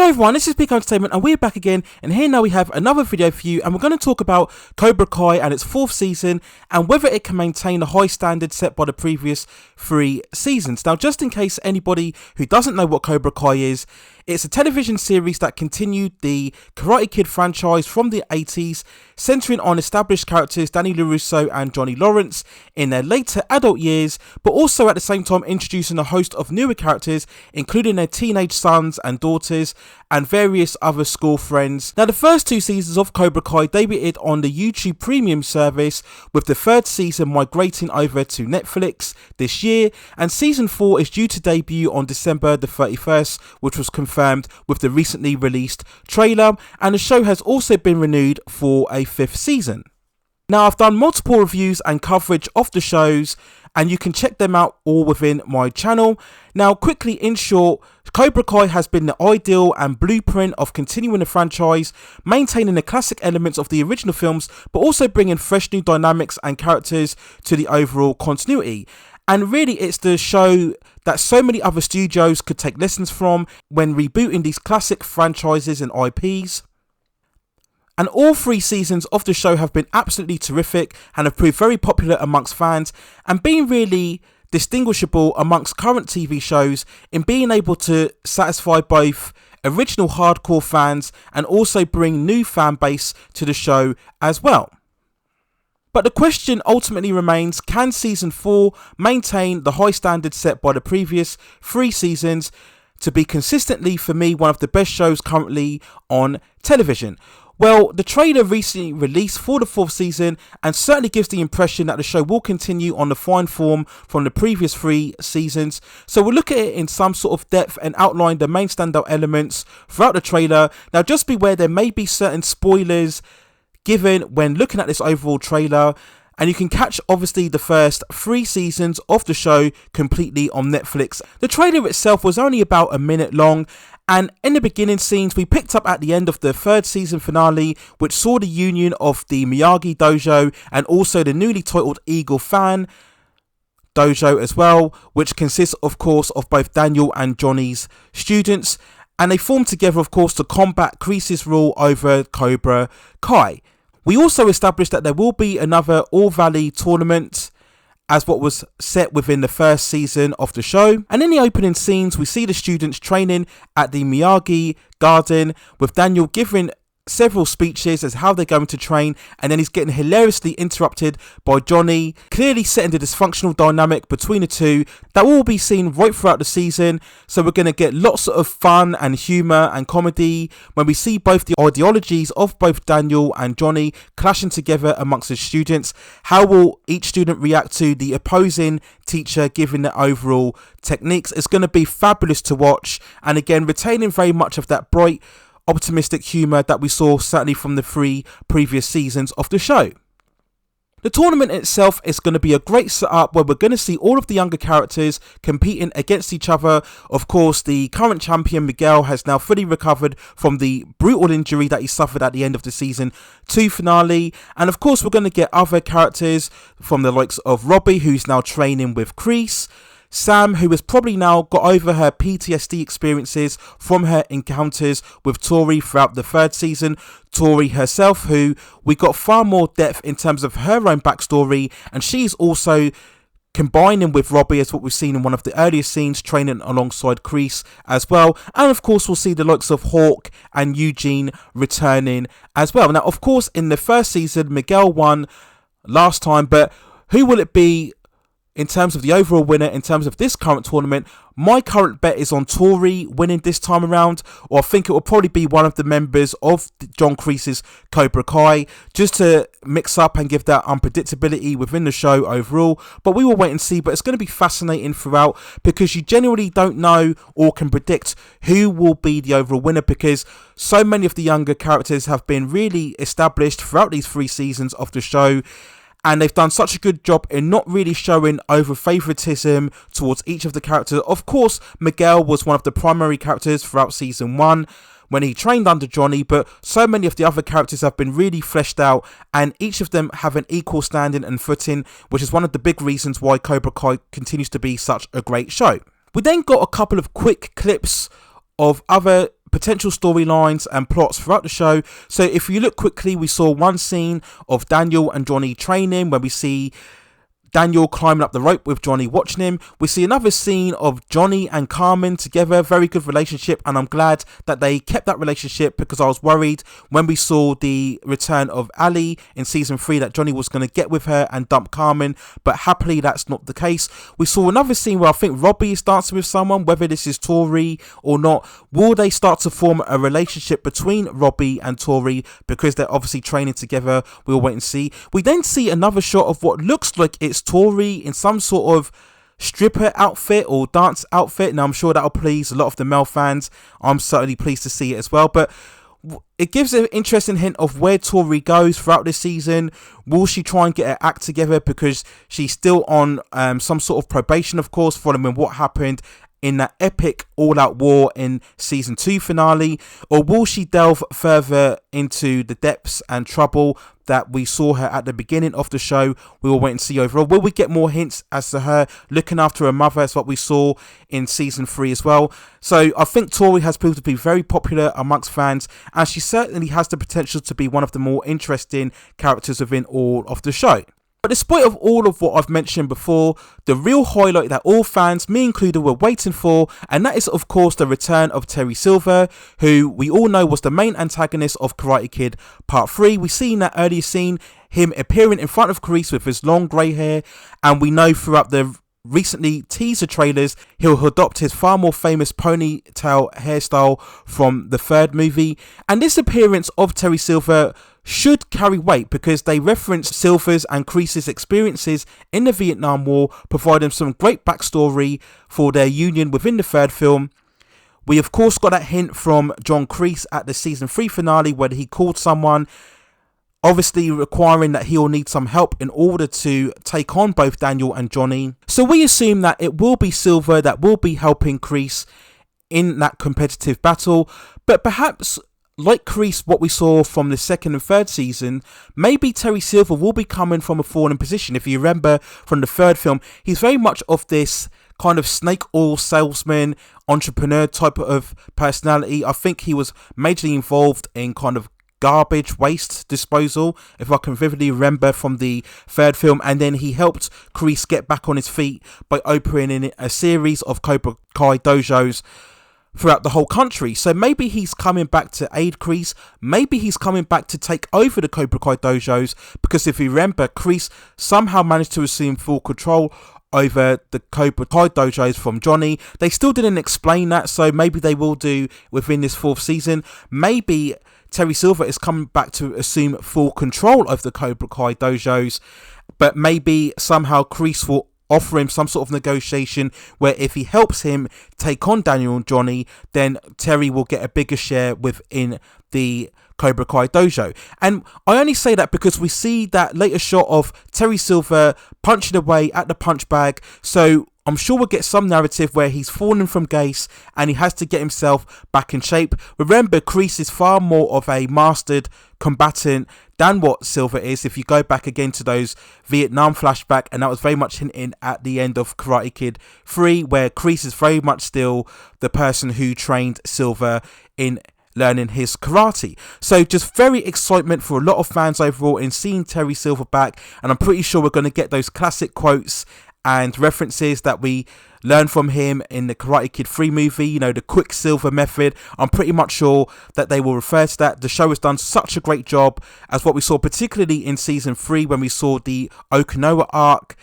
Hello everyone, this is Peak Entertainment and we're back again, and here now we have another video for you, and we're going to talk about Cobra Kai and its 4th season and whether it can maintain the high standard set by the previous 3 seasons. Now, just in case anybody who doesn't know what Cobra Kai is, it's a television series that continued the Karate Kid franchise from the 80s, centering on established characters Danny LaRusso and Johnny Lawrence in their later adult years, but also at the same time introducing a host of newer characters, including their teenage sons and daughters and various other school friends. Now, the first 2 seasons of Cobra Kai debuted on the YouTube Premium service, with the 3rd season migrating over to Netflix this year, and season 4 is due to debut on December the 31st, which was confirmed with the recently released trailer, and the show has also been renewed for a 5th season. Now, I've done multiple reviews and coverage of the shows, and you can check them out all within my channel. Now, quickly, in short, Cobra Kai has been the ideal and blueprint of continuing the franchise, maintaining the classic elements of the original films, but also bringing fresh new dynamics and characters to the overall continuity. And really, it's the show that so many other studios could take lessons from when rebooting these classic franchises and IPs. And all 3 seasons of the show have been absolutely terrific and have proved very popular amongst fans, and being really distinguishable amongst current TV shows in being able to satisfy both original hardcore fans and also bring new fan base to the show as well. But the question ultimately remains, can season 4 maintain the high standard set by the previous 3 seasons to be consistently, for me, one of the best shows currently on television? Well, the trailer recently released for the 4th season and certainly gives the impression that the show will continue on the fine form from the previous 3 seasons. So we'll look at it in some sort of depth and outline the main standout elements throughout the trailer. Now, just beware, there may be certain spoilers given when looking at this overall trailer, and you can catch obviously the first 3 seasons of the show completely on Netflix. The trailer itself was only about a minute long, and in the beginning scenes we picked up at the end of the 3rd season finale, which saw the union of the Miyagi Dojo and also the newly titled Eagle Fan Dojo as well, which consists of course of both Daniel and Johnny's students, and they form together of course to combat Kresse's rule over Cobra Kai. We also established that there will be another All Valley tournament as what was set within the 1st season of the show. And in the opening scenes, we see the students training at the Miyagi Garden, with Daniel giving several speeches as how they're going to train, and then he's getting hilariously interrupted by Johnny, clearly setting the dysfunctional dynamic between the two that will be seen right throughout the season. So we're going to get lots of fun and humour and comedy when we see both the ideologies of both Daniel and Johnny clashing together amongst the students. How will each student react to the opposing teacher giving the overall techniques? It's going to be fabulous to watch, and again retaining very much of that bright, optimistic humour that we saw certainly from the 3 previous seasons of the show. The tournament itself is going to be a great setup where we're going to see all of the younger characters competing against each other. Of course, the current champion Miguel has now fully recovered from the brutal injury that he suffered at the end of the season 2 finale, and of course we're going to get other characters from the likes of Robbie, who's now training with Kresse, Sam, who has probably now got over her PTSD experiences from her encounters with Tori throughout the 3rd season. Tori herself, who we got far more depth in terms of her own backstory, and she's also combining with Robbie as what we've seen in one of the earlier scenes, training alongside Kresse as well. And of course we'll see the likes of Hawk and Eugene returning as well. Now, of course, in the 1st season Miguel won last time, but who will it be in terms of the overall winner in terms of this current tournament? My current bet is on Tori winning this time around, or I think it will probably be one of the members of John Kresse's Cobra Kai, just to mix up and give that unpredictability within the show overall. But we will wait and see. But it's going to be fascinating throughout, because you genuinely don't know or can predict who will be the overall winner, because so many of the younger characters have been really established throughout these 3 seasons of the show, and they've done such a good job in not really showing over favoritism towards each of the characters. Of course, Miguel was one of the primary characters throughout season 1 when he trained under Johnny, but so many of the other characters have been really fleshed out, and each of them have an equal standing and footing, which is one of the big reasons why Cobra Kai continues to be such a great show. We then got a couple of quick clips of other potential storylines and plots throughout the show. So if you look quickly, we saw one scene of Daniel and Johnny training where we see Daniel climbing up the rope with Johnny watching him. We see another scene of Johnny and Carmen together, very good relationship, and I'm glad that they kept that relationship, because I was worried when we saw the return of Ali in season 3 that Johnny was going to get with her and dump Carmen, but happily that's not the case. We saw another scene where I think Robbie is dancing with someone, whether this is Tori or not. Will they start to form a relationship between Robbie and Tori, because they're obviously training together? We'll wait and see. We then see another shot of what looks like it's Tori in some sort of stripper outfit or dance outfit. Now I'm sure that'll please a lot of the male fans. I'm certainly pleased to see it as well, but it gives an interesting hint of where Tori goes throughout this season. Will she try and get her act together, because she's still on some sort of probation, of course, following what happened in that epic all-out war in season 2 finale? Or will she delve further into the depths and trouble that we saw her at the beginning of the show? We will wait and see overall. Will we get more hints as to her looking after her mother, as what we saw in season 3 as well? So I think Tori has proved to be very popular amongst fans, and she certainly has the potential to be one of the more interesting characters within all of the show. But despite of all of what I've mentioned before, the real highlight that all fans, me included, were waiting for, and that is of course the return of Terry Silver, who we all know was the main antagonist of Karate Kid Part 3. We see in that earlier scene him appearing in front of Kresse with his long grey hair, and we know throughout the recently teaser trailers he'll adopt his far more famous ponytail hairstyle from the 3rd movie. And this appearance of Terry Silver should carry weight, because they reference Silver's and Kresse's experiences in the Vietnam War, providing some great backstory for their union within the 3rd film. We of course got that hint from John Kresse at the season 3 finale, where he called someone, obviously requiring that he'll need some help in order to take on both Daniel and Johnny. So we assume that it will be Silver that will be helping Kresse in that competitive battle, but perhaps like Kresse, what we saw from the 2nd and 3rd season, maybe Terry Silver will be coming from a fallen position. If you remember from the 3rd film, he's very much of this kind of snake oil salesman, entrepreneur type of personality. I think he was majorly involved in kind of garbage waste disposal, if I can vividly remember from the 3rd film, and then he helped Kresse get back on his feet by opening a series of Cobra Kai dojos throughout the whole country. So maybe he's coming back to aid Kresse, maybe he's coming back to take over the Cobra Kai dojos, because if you remember, Kresse somehow managed to assume full control over the Cobra Kai dojos from Johnny. They still didn't explain that, so maybe they will do within this 4th season. Maybe Terry Silver is coming back to assume full control of the Cobra Kai dojos, but maybe somehow Kresse will offer him some sort of negotiation where if he helps him take on Daniel and Johnny, then Terry will get a bigger share within the Cobra Kai dojo. And I only say that because we see that later shot of Terry Silver punching away at the punch bag, so I'm sure we'll get some narrative where he's fallen from grace and he has to get himself back in shape. Remember, Kresse is far more of a mastered combatant than what Silver is. If you go back again to those Vietnam flashback, and that was very much hinted at the end of Karate Kid 3, where Kresse is very much still the person who trained Silver in learning his karate. So just very excitement for a lot of fans overall in seeing Terry Silver back, and I'm pretty sure we're going to get those classic quotes and references that we learned from him in the Karate Kid 3 movie, you know, the Quicksilver method. I'm pretty much sure that they will refer to that. The show has done such a great job, as what we saw particularly in season 3 when we saw the Okinawa arc,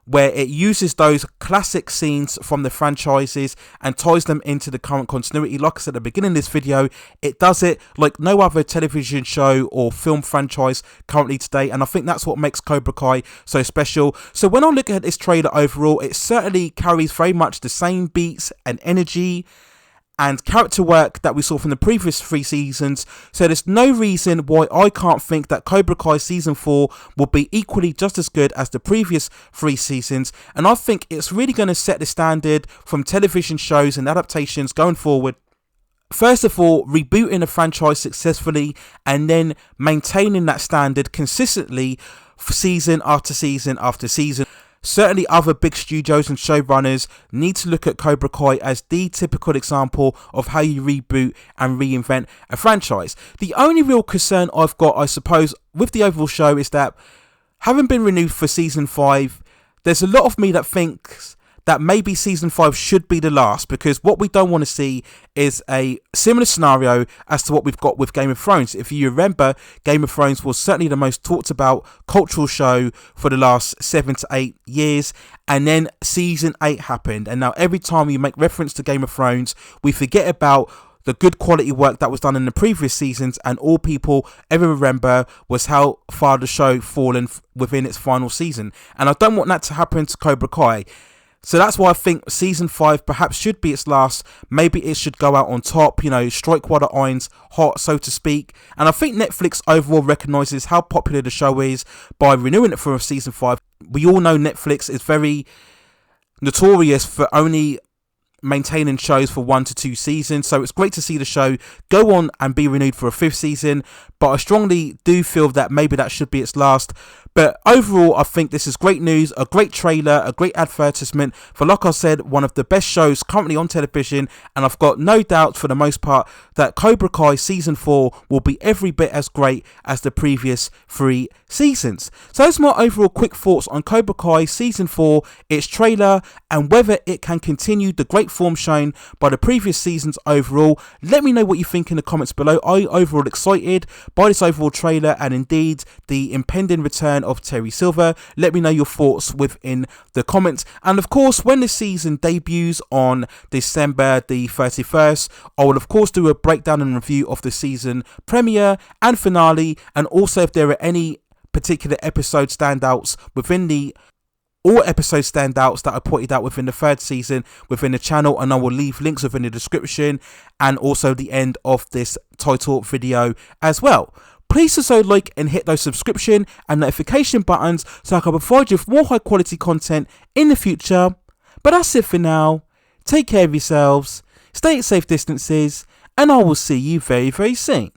where it uses those classic scenes from the franchises and ties them into the current continuity. Like I said at the beginning of this video, it does it like no other television show or film franchise currently today, and I think that's what makes Cobra Kai so special. So when I look at this trailer overall, it certainly carries very much the same beats and energy and character work that we saw from the previous 3 seasons, so there's no reason why I can't think that Cobra Kai season 4 will be equally just as good as the previous 3 seasons, and I think it's really going to set the standard from television shows and adaptations going forward. First of all, rebooting a franchise successfully and then maintaining that standard consistently for season after season after season. certainly other big studios and showrunners need to look at Cobra Kai as the typical example of how you reboot and reinvent a franchise. The only real concern I've got, I suppose, with the overall show is that having been renewed for season 5, there's a lot of me that thinks that maybe season 5 should be the last, because what we don't want to see is a similar scenario as to what we've got with Game of Thrones. If you remember, Game of Thrones was certainly the most talked about cultural show for the last 7 to 8 years, and then season 8 happened, and now every time we make reference to Game of Thrones, we forget about the good quality work that was done in the previous seasons, and all people ever remember was how far the show fallen within its final season. And I don't want that to happen to Cobra Kai. So that's why I think season 5 perhaps should be its last. Maybe it should go out on top, strike while the iron's hot, so to speak. And I think Netflix overall recognises how popular the show is by renewing it for season 5. We all know Netflix is very notorious for only maintaining shows for 1 to 2 seasons, so it's great to see the show go on and be renewed for a 5th season, but I strongly do feel that maybe that should be its last. But overall, I think this is great news, a great trailer, a great advertisement for, like I said, one of the best shows currently on television, and I've got no doubt for the most part that Cobra Kai season 4 will be every bit as great as the previous 3 seasons. So those are my overall quick thoughts on Cobra Kai season 4, its trailer, and whether it can continue the great form shown by the previous seasons overall. Let me know what you think in the comments below. Are you overall excited by this overall trailer and indeed the impending return of Terry Silver? Let me know your thoughts within the comments. And of course, when the season debuts on December the 31st, I will of course do a breakdown and review of the season premiere and finale, and also if there are any particular episode standouts within all episode standouts that I pointed out within the 3rd season within the channel, and I will leave links within the description and also the end of this title video as well. Please also like and hit those subscription and notification buttons so I can provide you with more high quality content in the future. But that's it for now. Take care of yourselves, stay at safe distances, and I will see you very, very soon.